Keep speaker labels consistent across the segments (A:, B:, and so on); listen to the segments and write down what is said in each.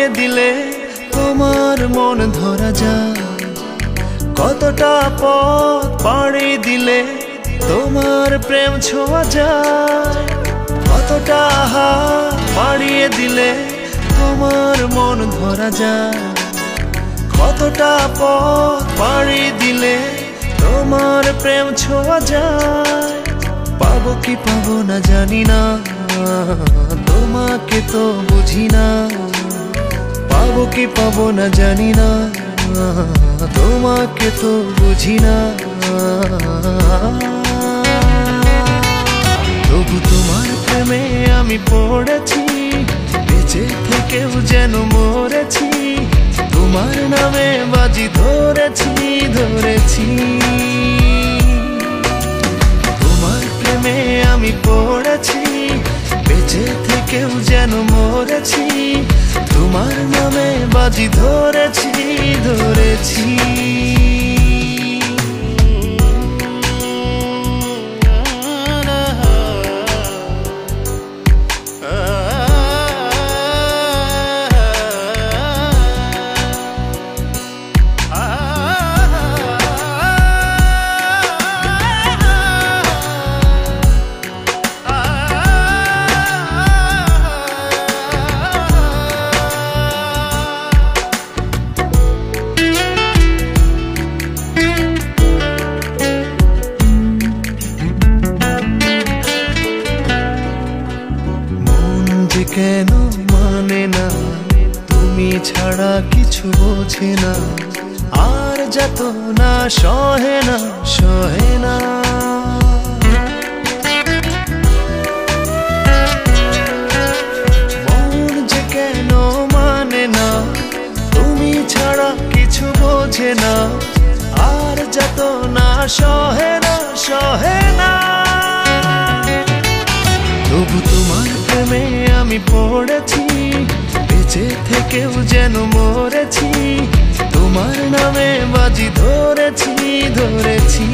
A: পাড়িয়ে দিলে তোমার মন ধরা যায়। কতটা পথ পাড়ি দিলে তোমার প্রেম ছোঁয়া যায়। কতটা হাত পাড়িয়ে দিলে তোমার মন ধরা যায়। কতটা পথ পাড়ি দিলে তোমার প্রেম ছোঁয়া যায়। পাবো কি পাবো না জানি না, তোমাকে তো বুঝি না। পাবো কি পাবো না জানি না, তোমাকে তো বুঝি না। তবু তোমার প্রেমে আমি পড়েছি, বেঁচে থেকেও যেন মরেছি। তোমার নামে বাজি ধরেছি ধরেছি। তোমার প্রেমে আমি পড়েছি, বেঁচে থেকেও যেন মরেছি। তোমার নামে বাজি ধরেছি ধরেছি। কেন মানে না, তুমি ছাড়া কিছু বোঝে না। আর যত না সহে না সহে না। মন যে কেন মানে না, তুমি ছাড়া কিছু বোঝে না। আর যত না সহে না সহে না। তবু তোমার প্রেমে আমি পড়েছি, বেঁচে থেকেও যেন মরেছি। তোমার নামে বাজি ধরেছি ধরেছি।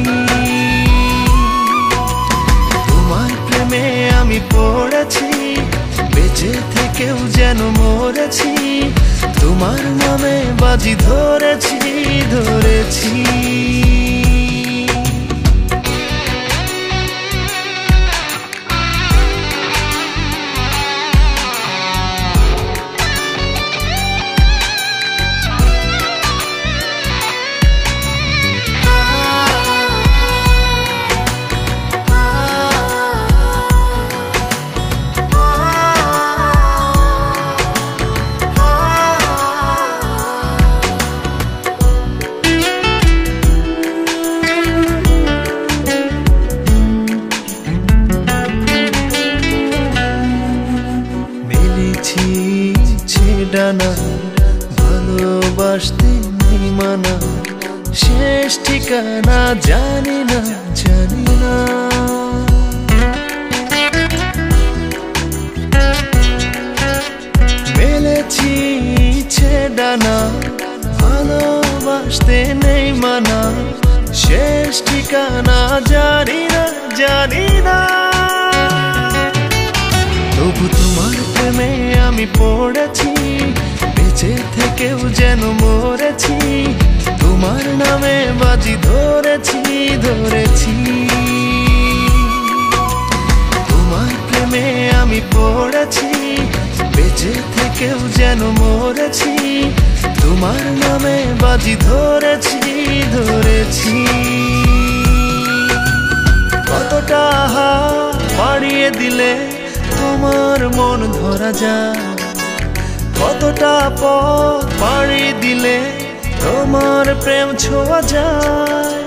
A: তোমার প্রেমে আমি পড়েছি, বেঁচে থেকেও যেন মরেছি। তোমার নামে বাজি ধরেছি ধরেছি। ডানা ভালোবাসতে নেই মানা, শেষ ঠিকানা জানি না জানি না। মেলেছি ইচ্ছে ডানা ভালোবাসতে নেই মানা, শেষ ঠিকানা জানি না জানি না। তবু তোমার প্রেমে আমি পড়েছি, বেঁচে থেকেও যেন মরেছি। তোমার নামে বাজি ধরেছি ধরেছি। তোমার প্রেমে আমি পড়েছি, বেঁচে থেকেও যেন মরেছি। তোমার নামে বাজি ধরেছি ধরেছি। কতটা হাত পাড়িয়ে দিলে তোমার মন ধরা যায়। কতটা পথ পাড়ি দিলে তোমার প্রেম ছোঁয়া যায়।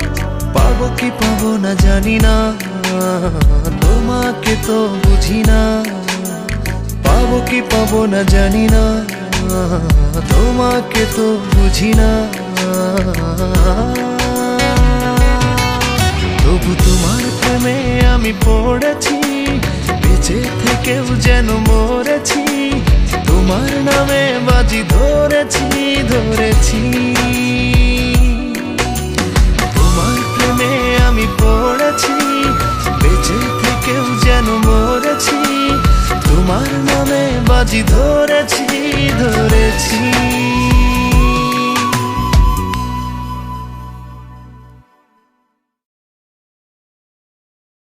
A: পাবো কি পাবো না জানি না, তোমাকে তো বুঝি না। পাবো কি পাবো না জানি না, তোমাকে তো বুঝি না। তবু তোমার প্রেমে আমি পড়েছি, বেঁচে থেকেও যেন মরেছি। তোমার নামে বাজি ধরেছি ধরেছি। তোমার প্রেমে আমি পড়েছি, বেঁচে থেকেও যেন মরেছি। তোমার নামে বাজি ধরেছি ধরেছি।